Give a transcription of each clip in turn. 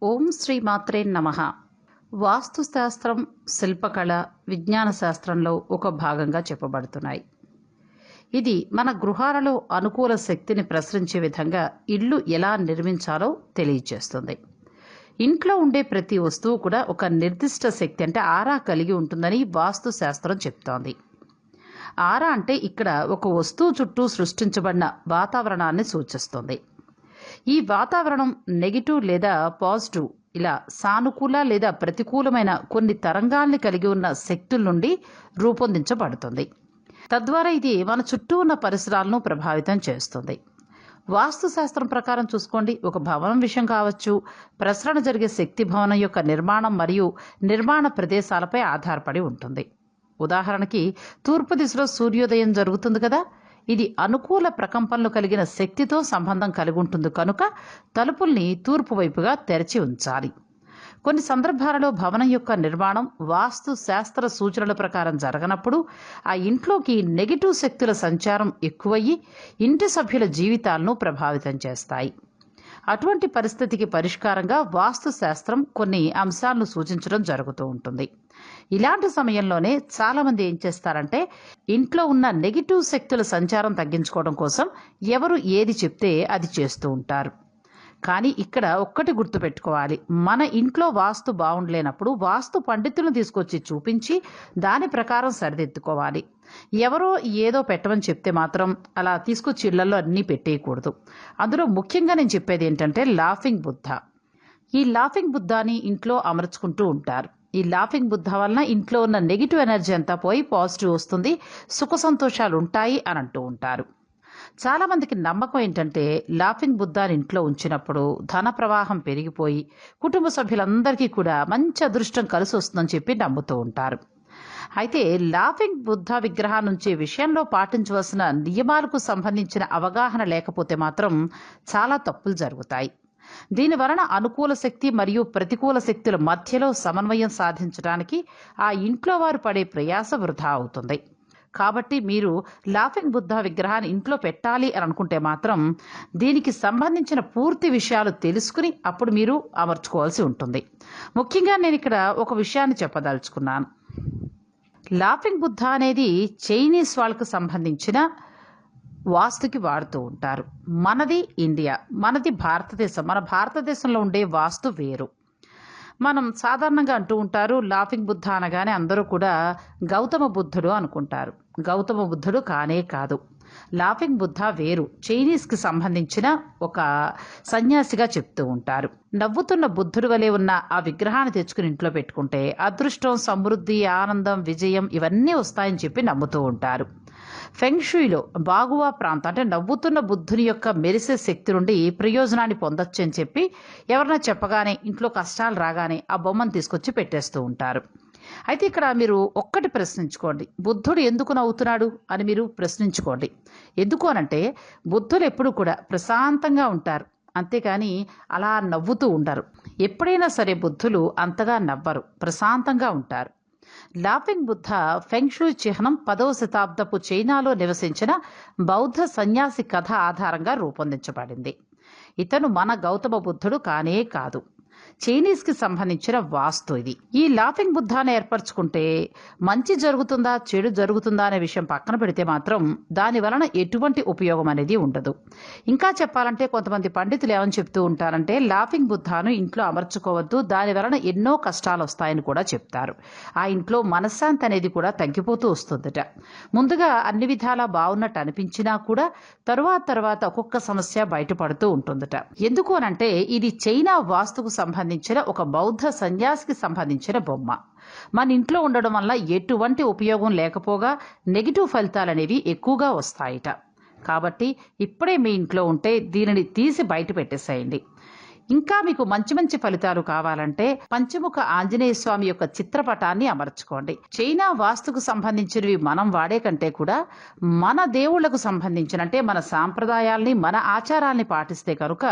ఓం శ్రీ మాత్రే నమః. వాస్తుశాస్త్రం, శిల్పకళ, విజ్ఞాన శాస్త్రంలో ఒక భాగంగా చెప్పబడుతున్నాయి. ఇది మన గృహాలలో అనుకూల శక్తిని ప్రసరించే విధంగా ఇల్లు ఎలా నిర్మించాలో తెలియజేస్తుంది. ఇంట్లో ఉండే ప్రతి వస్తువు కూడా ఒక నిర్దిష్ట శక్తి అంటే ఆరా కలిగి ఉంటుందని వాస్తు శాస్త్రం చెప్తోంది. ఆరా అంటే ఇక్కడ ఒక వస్తువు చుట్టూ సృష్టించబడిన వాతావరణాన్ని సూచిస్తుంది. ఈ వాతావరణం నెగిటివ్ లేదా పాజిటివ్ ఇలా సానుకూల లేదా ప్రతికూలమైన కొన్ని తరంగాల్ని కలిగి ఉన్న శక్తుల నుండి రూపొందించబడుతుంది. తద్వారా ఇది మన చుట్టూ ఉన్న పరిసరాలను ప్రభావితం చేస్తుంది. వాస్తు శాస్త్రం ప్రకారం చూసుకోండి, ఒక భవనం విషయం కావచ్చు, ప్రసరణ జరిగే శక్తి భవనం యొక్క నిర్మాణం మరియు నిర్మాణ ప్రదేశాలపై ఆధారపడి ఉంటుంది. ఉదాహరణకి తూర్పు దిశలో సూర్యోదయం జరుగుతుంది కదా, ఇది అనుకూల ప్రకంపనలు కలిగిన శక్తితో సంబంధం కలిగి ఉంటుంది కనుక తలుపుల్ని తూర్పు వైపుగా తెరిచి ఉంచాలి. కొన్ని సందర్భాలలో భవనం యొక్క నిర్మాణం వాస్తు శాస్త్ర సూచనల ప్రకారం జరగనప్పుడు ఆ ఇంట్లోకి నెగిటివ్ శక్తుల సంచారం ఎక్కువయ్యి ఇంటి సభ్యుల జీవితాలను ప్రభావితం చేస్తాయి. అటువంటి పరిస్థితికి పరిష్కారంగా వాస్తు శాస్త్రం కొన్ని అంశాలను సూచించడం జరుగుతూ ఉంటుంది. ఇలాంటి సమయంలోనే చాలామంది ఏం చేస్తారంటే ఇంట్లో ఉన్న నెగిటివ్ శక్తుల సంచారం తగ్గించుకోవడం కోసం ఎవరు ఏది చెప్తే అది చేస్తూ ఉంటారు. కానీ ఇక్కడ ఒక్కటి గుర్తుపెట్టుకోవాలి, మన ఇంట్లో వాస్తు బాగుండలేనప్పుడు వాస్తు పండితులను తీసుకొచ్చి చూపించి దాని ప్రకారం సరిదిద్దుకోవాలి. ఎవరో ఏదో పెట్టమని చెప్తే మాత్రం అలా తీసుకొచ్చి ఇళ్లలో అన్నీ పెట్టేయకూడదు. అందులో ముఖ్యంగా నేను చెప్పేది ఏంటంటే లాఫింగ్ బుద్ధ. ఈ లాఫింగ్ బుద్ధాని ఇంట్లో అమర్చుకుంటూ ఉంటారు. ఈ లాఫింగ్ బుద్ధ వలన ఇంట్లో ఉన్న నెగిటివ్ ఎనర్జీ అంతా పోయి పాజిటివ్ వస్తుంది, సుఖ సంతోషాలు ఉంటాయి అని అంటూ ఉంటారు. చాలా మందికి నమ్మకం ఏంటంటే లాఫింగ్ బుద్ధాని ఇంట్లో ఉంచినప్పుడు ధన ప్రవాహం పెరిగిపోయి కుటుంబ సభ్యులందరికీ కూడా మంచి అదృష్టం కలిసి వస్తుందని చెప్పి నమ్ముతూ ఉంటారు. అయితే లాఫింగ్ బుద్ధ విగ్రహం నుంచి విషయంలో పాటించవలసిన నియమాలకు సంబంధించిన అవగాహన లేకపోతే మాత్రం చాలా తప్పులు జరుగుతాయి. దీని వలన అనుకూల శక్తి మరియు ప్రతికూల శక్తుల మధ్యలో సమన్వయం సాధించడానికి ఆ ఇంట్లో వారు పడే ప్రయాస వృధా అవుతుంది. కాబట్టి మీరు లాఫింగ్ బుద్ధ విగ్రహాన్ని ఇంట్లో పెట్టాలి అని అనుకుంటే మాత్రం దీనికి సంబంధించిన పూర్తి విషయాలు తెలుసుకుని అప్పుడు మీరు అమర్చుకోవాల్సి ఉంటుంది. ముఖ్యంగా నేను ఇక్కడ ఒక విషయాన్ని చెప్పదలుచుకున్నాను. లాఫింగ్ బుద్ధ అనేది చైనీస్ వాళ్ళకు సంబంధించిన వాస్తుకి వాడుతూ ఉంటారు. మనది ఇండియా, మనది భారతదేశం. మన భారతదేశంలో ఉండే వాస్తు వేరు. మనం సాధారణంగా అంటూ ఉంటారు లాఫింగ్ బుద్ధ అనగానే అందరూ కూడా గౌతమ బుద్ధుడు అనుకుంటారు. గౌతమ బుద్ధుడు కానే కాదు. లాఫింగ్ బుద్ధ వేరు, చైనీస్కి సంబంధించిన ఒక సన్యాసిగా చెప్తూ ఉంటారు. నవ్వుతున్న బుద్ధుడు వలె ఉన్న ఆ విగ్రహాన్ని తెచ్చుకుని ఇంట్లో పెట్టుకుంటే అదృష్టం, సమృద్ధి, ఆనందం, విజయం ఇవన్నీ వస్తాయని చెప్పి నమ్ముతూ ఉంటారు. ఫెంగ్షుయిలో బాగువా ప్రాంతం అంటే నవ్వుతున్న బుద్ధుని యొక్క మెరిసే శక్తి నుండి ప్రయోజనాన్ని పొందొచ్చు అని చెప్పి ఎవరైనా చెప్పగానే ఇంట్లో కష్టాలు రాగానే ఆ బొమ్మను తీసుకొచ్చి పెట్టేస్తూ ఉంటారు. అయితే ఇక్కడ మీరు ఒక్కటి ప్రశ్నించుకోండి, బుద్ధుడు ఎందుకు నవ్వుతున్నాడు అని మీరు ప్రశ్నించుకోండి. ఎందుకు అనంటే బుద్ధులు ఎప్పుడు కూడా ప్రశాంతంగా ఉంటారు, అంతేకాని అలా నవ్వుతూ ఉండరు. ఎప్పుడైనా సరే బుద్ధులు అంతగా నవ్వరు, ప్రశాంతంగా ఉంటారు. లాఫింగ్ బుద్ధ ఫెంగ్షుయ్ చిహ్నం 10వ శతాబ్దపు చైనాలో నివసించిన బౌద్ధ సన్యాసి కథ ఆధారంగా రూపొందించబడింది. ఇతను మన గౌతమ బుద్ధుడు కానే కాదు, చైనీస్కి సంబంధించిన వాస్తు ఇది. ఈ లాఫింగ్ బుద్ధాన్ని ఏర్పరచుకుంటే మంచి జరుగుతుందా చెడు జరుగుతుందా అనే విషయం పక్కన పెడితే మాత్రం దాని వలన ఎటువంటి ఉపయోగం అనేది ఉండదు. ఇంకా చెప్పాలంటే కొంతమంది పండితులు ఏమని చెప్తూ ఉంటారంటే లాఫింగ్ బుద్ధాను ఇంట్లో అమర్చుకోవద్దు, దాని వలన ఎన్నో కష్టాలు వస్తాయని కూడా చెప్తారు. ఆ ఇంట్లో మనశ్శాంతి అనేది కూడా తగ్గిపోతూ వస్తుందట. ముందుగా అన్ని విధాలా బాగున్నట్టు అనిపించినా కూడా తర్వాత ఒక్కొక్క సమస్య బయటపడుతూ ఉంటుందట. ఎందుకు అనంటే ఇది చైనా వాస్తుకు సంబంధించిన ఒక బౌద్ధ సన్యాసికి సంబంధించిన బొమ్మ. మన ఇంట్లో ఉండడం వల్ల ఎటువంటి ఉపయోగం లేకపోగా నెగిటివ్ ఫలితాలు అనేవి ఎక్కువగా వస్తాయిట. కాబట్టి ఇప్పుడే మీ ఇంట్లో ఉంటే దీనిని తీసి బయట పెట్టేసేయండి. ఇంకా మీకు మంచి మంచి ఫలితాలు కావాలంటే పంచముఖ ఆంజనేయ స్వామి యొక్క చిత్రపటాన్ని అమర్చుకోండి. చైనా వాస్తుకు సంబంధించినవి మనం వాడే కంటే కూడా మన దేవుళ్లకు సంబంధించిన అంటే మన సాంప్రదాయాల్ని, మన ఆచారాల్ని పాటిస్తే కనుక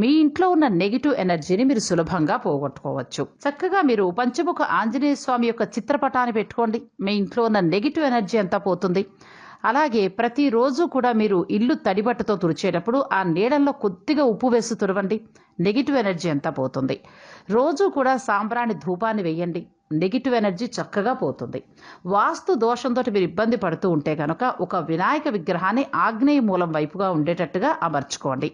మీ ఇంట్లో ఉన్న నెగిటివ్ ఎనర్జీని మీరు సులభంగా పోగొట్టుకోవచ్చు. చక్కగా మీరు పంచముఖ ఆంజనేయ స్వామి యొక్క చిత్రపటాన్ని పెట్టుకోండి, మీ ఇంట్లో ఉన్న నెగిటివ్ ఎనర్జీ అంతా పోతుంది. అలాగే ప్రతిరోజు కూడా మీరు ఇల్లు తడిబట్టతో తుడిచేటప్పుడు ఆ నీడల్లో కొద్దిగా ఉప్పు వేసి తుడవండి. నెగిటివ్ ఎనర్జీ అంతా పోతుంది. రోజు కూడా సాంబ్రాణి ధూపాన్ని వేయండి. నెగిటివ్ ఎనర్జీ చక్కగా పోతుంది. వాస్తు దోషంతో మీరు ఇబ్బంది పడుతూ ఉంటే కనుక ఒక వినాయక విగ్రహాన్ని ఆగ్నేయ మూలం వైపుగా ఉండేటట్టుగా అమర్చుకోండి.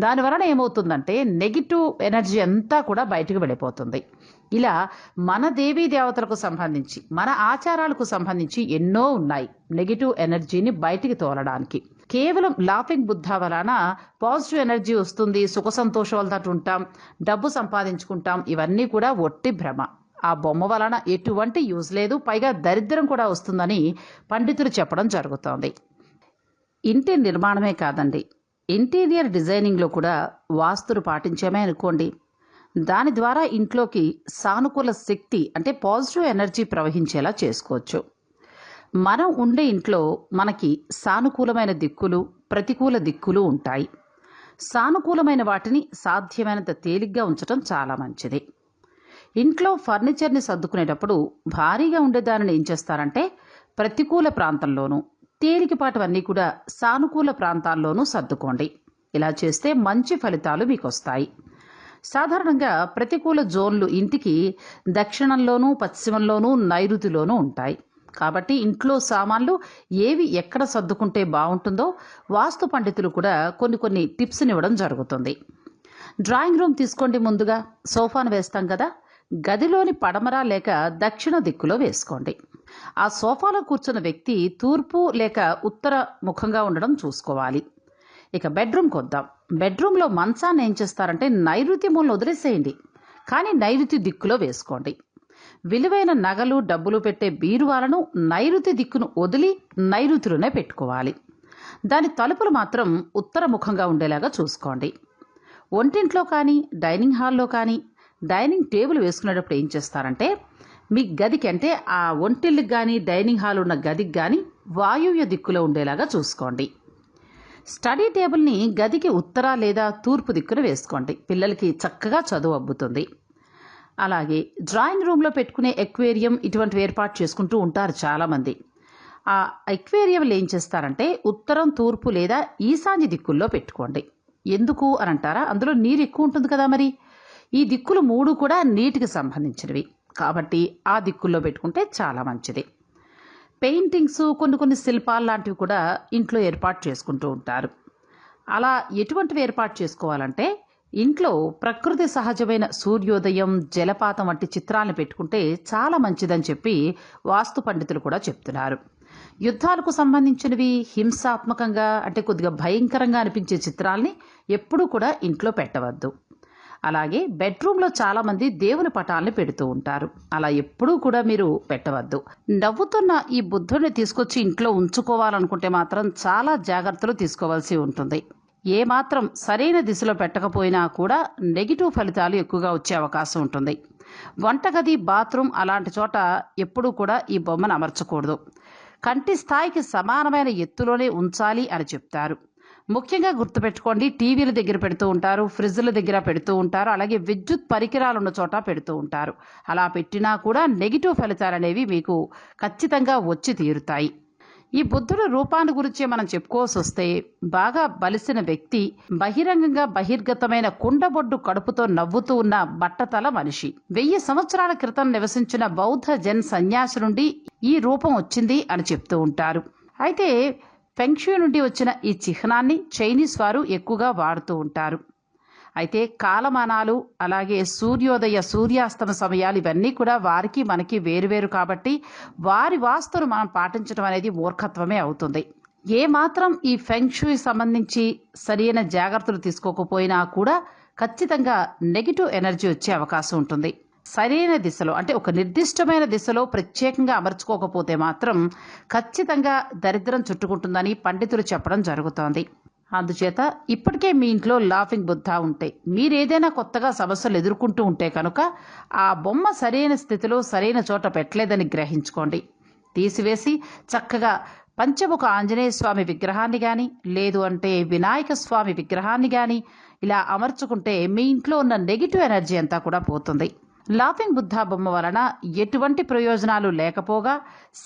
దానివలన ఏమవుతుందంటే నెగిటివ్ ఎనర్జీ అంతా కూడా బయటకు వెళ్ళిపోతుంది. ఇలా మన దేవీ దేవతలకు సంబంధించి మన ఆచారాలకు సంబంధించి ఎన్నో ఉన్నాయి నెగిటివ్ ఎనర్జీని బయటికి తోలడానికి. కేవలం లాఫింగ్ బుద్ధ వలన పాజిటివ్ ఎనర్జీ వస్తుంది, సుఖ సంతోషాలతో ఉంటాం, డబ్బు సంపాదించుకుంటాం, ఇవన్నీ కూడా ఒట్టి భ్రమ. ఆ బొమ్మ వలన ఎటువంటి యూజ్ లేదు, పైగా దరిద్రం కూడా వస్తుందని పండితులు చెప్పడం జరుగుతోంది. ఇంటి నిర్మాణమే కాదండి, ఇంటీరియర్ డిజైనింగ్లో కూడా వాస్తులు పాటించామే అనుకోండి, దాని ద్వారా ఇంట్లోకి సానుకూల శక్తి అంటే పాజిటివ్ ఎనర్జీ ప్రవహించేలా చేసుకోవచ్చు. మనం ఉండే ఇంట్లో మనకి సానుకూలమైన దిక్కులు, ప్రతికూల దిక్కులు ఉంటాయి. సానుకూలమైన వాటిని సాధ్యమైనంత తేలిగ్గా ఉంచడం చాలా మంచిది. ఇంట్లో ఫర్నిచర్ని సర్దుకునేటప్పుడు భారీగా ఉండేదానిని ఏం చేస్తారంటే ప్రతికూల ప్రాంతంలోనూ, తేలికపాటివన్నీ కూడా సానుకూల ప్రాంతాల్లోనూ సర్దుకోండి. ఇలా చేస్తే మంచి ఫలితాలు మీకు వస్తాయి. సాధారణంగా ప్రతికూల జోన్లు ఇంటికి దక్షిణంలోనూ, పశ్చిమంలోనూ, నైరుతిలోనూ ఉంటాయి. కాబట్టి ఇంట్లో సామాన్లు ఏవి ఎక్కడ సర్దుకుంటే బాగుంటుందో వాస్తు పండితులు కూడా కొన్ని టిప్స్ని ఇవ్వడం జరుగుతుంది. డ్రాయింగ్ రూమ్ తీసుకోండి. ముందుగా సోఫాను వేస్తాం కదా, గదిలోని పడమర లేక దక్షిణ దిక్కులో వేసుకోండి. ఆ సోఫాలో కూర్చున్న వ్యక్తి తూర్పు లేక ఉత్తర ముఖంగా ఉండడం చూసుకోవాలి. ఇక బెడ్రూమ్కి వద్దాం. బెడ్రూమ్లో మంచాన్ని ఏం చేస్తారంటే నైరుతి మూలను వదిలేసేయండి, కానీ నైరుతి దిక్కులో వేసుకోండి. విలువైన నగలు, డబ్బులు పెట్టే బీరువాలను నైరుతి దిక్కును వదిలి నైరుతిలోనే పెట్టుకోవాలి. దాని తలుపులు మాత్రం ఉత్తర ముఖంగా ఉండేలాగా చూసుకోండి. వంటింట్లో కానీ, డైనింగ్ హాల్లో కానీ డైనింగ్ టేబుల్ వేసుకునేటప్పుడు ఏం చేస్తారంటే మీ గదికి అంటే ఆ వంటిల్లుకి కానీ, డైనింగ్ హాల్ ఉన్న గదికి కానీ వాయువ్య దిక్కులో ఉండేలాగా చూసుకోండి. స్టడీ టేబుల్ని గదికి ఉత్తర లేదా తూర్పు దిక్కున వేసుకోండి. పిల్లలకి చక్కగా చదువు అబ్బుతుంది. అలాగే డ్రాయింగ్ రూమ్లో పెట్టుకునే ఎక్వేరియం ఇటువంటివి ఏర్పాటు చేసుకుంటూ ఉంటారు చాలామంది. ఆ ఎక్వేరియంలు ఏం చేస్తారంటే ఉత్తరం, తూర్పు లేదా ఈశాన్య దిక్కుల్లో పెట్టుకోండి. ఎందుకు అని అంటారా? అందులో నీరు ఎక్కువ ఉంటుంది కదా. మరి ఈ దిక్కులు మూడు కూడా నీటికి సంబంధించినవి కాబట్టి ఆ దిక్కుల్లో పెట్టుకుంటే చాలా మంచిది. పెయింటింగ్స్, కొన్ని శిల్పాలు లాంటివి కూడా ఇంట్లో ఏర్పాటు చేసుకుంటూ ఉంటారు. అలా ఎటువంటివి ఏర్పాటు చేసుకోవాలంటే ఇంట్లో ప్రకృతి సహజమైన సూర్యోదయం, జలపాతం వంటి చిత్రాలను పెట్టుకుంటే చాలా మంచిదని చెప్పి వాస్తు పండితులు కూడా చెప్తున్నారు. యుద్ధాలకు సంబంధించినవి, హింసాత్మకంగా అంటే కొద్దిగా భయంకరంగా అనిపించే చిత్రాల్ని ఎప్పుడూ కూడా ఇంట్లో పెట్టవద్దు. అలాగే బెడ్రూమ్లో చాలామంది దేవుని పటాలను పెడుతూ ఉంటారు. అలా ఎప్పుడూ కూడా మీరు పెట్టవద్దు. నవ్వుతున్న ఈ బుద్ధుడిని తీసుకొచ్చి ఇంట్లో ఉంచుకోవాలనుకుంటే మాత్రం చాలా జాగ్రత్తలు తీసుకోవాల్సి ఉంటుంది. ఏమాత్రం సరైన దిశలో పెట్టకపోయినా కూడా నెగిటివ్ ఫలితాలు ఎక్కువగా వచ్చే అవకాశం ఉంటుంది. వంటగది, బాత్రూమ్ అలాంటి చోట ఎప్పుడూ కూడా ఈ బొమ్మను అమర్చకూడదు. కంటి స్థాయికి సమానమైన ఎత్తులోనే ఉంచాలి అని చెప్తారు. ముఖ్యంగా గుర్తుపెట్టుకోండి, టీవీల దగ్గర పెడుతూ ఉంటారు, ఫ్రిడ్జ్ల దగ్గర పెడుతూ ఉంటారు, అలాగే విద్యుత్ పరికరాలు ఉన్న చోట పెడుతూ ఉంటారు. అలా పెట్టినా కూడా నెగిటివ్ ఫలితాలు అనేవి మీకు ఖచ్చితంగా వచ్చి తీరుతాయి. ఈ బుద్ధుడు రూపాన్ని గురించి మనం చెప్పుకోవాల్సి వస్తే బాగా బలిసిన వ్యక్తి, బహిరంగంగా బహిర్గతమైన కుండబొడ్డు కడుపుతో నవ్వుతూ ఉన్న బట్టతల మనిషి. 1000 సంవత్సరాల క్రితం నివసించిన బౌద్ధ జన్ సన్యాసి నుండి ఈ రూపం వచ్చింది అని చెప్తూ ఉంటారు. అయితే ఫెంగ్షూ నుండి వచ్చిన ఈ చిహ్నాన్ని చైనీస్ వారు ఎక్కువగా వాడుతూ ఉంటారు. అయితే కాలమానాలు, అలాగే సూర్యోదయ, సూర్యాస్తమ సమయాలు ఇవన్నీ కూడా వారికి మనకి వేరువేరు కాబట్టి వారి వాస్తును మనం పాటించడం అనేది మూర్ఖత్వమే అవుతుంది. ఏమాత్రం ఈ ఫెంగ్షూకి సంబంధించి సరైన జాగ్రత్తలు తీసుకోకపోయినా కూడా ఖచ్చితంగా నెగిటివ్ ఎనర్జీ వచ్చే అవకాశం ఉంటుంది. సరైన దిశలో అంటే ఒక నిర్దిష్టమైన దిశలో ప్రత్యేకంగా అమర్చుకోకపోతే మాత్రం ఖచ్చితంగా దరిద్రం చుట్టుకుంటుందని పండితులు చెప్పడం జరుగుతోంది. అందుచేత ఇప్పటికే మీ ఇంట్లో లాఫింగ్ బుద్ధ ఉంటే, మీరేదైనా కొత్తగా సమస్యలు ఎదుర్కొంటూ ఉంటే కనుక ఆ బొమ్మ సరైన స్థితిలో సరైన చోట పెట్టలేదని గ్రహించుకోండి. తీసివేసి చక్కగా పంచముఖ ఆంజనేయ స్వామి విగ్రహాన్ని కానీ, లేదు అంటే వినాయక స్వామి విగ్రహాన్ని కానీ ఇలా అమర్చుకుంటే మీ ఇంట్లో ఉన్న నెగిటివ్ ఎనర్జీ అంతా కూడా పోతుంది. లాఫింగ్ బుద్ధ బొమ్మ వలన ఎటువంటి ప్రయోజనాలు లేకపోగా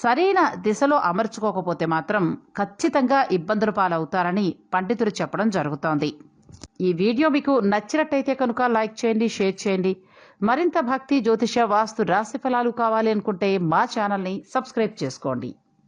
సరైన దిశలో అమర్చుకోకపోతే మాత్రం ఖచ్చితంగా ఇబ్బందుల పాలవుతారని పండితులు చెప్పడం జరుగుతోంది. ఈ వీడియో మీకు నచ్చినట్టయితే కనుక లైక్ చేయండి, షేర్ చేయండి. మరింత భక్తి, జ్యోతిష, వాస్తు, రాశి ఫలాలు కావాలి అనుకుంటే మా ఛానల్ని సబ్స్క్రైబ్ చేసుకోండి.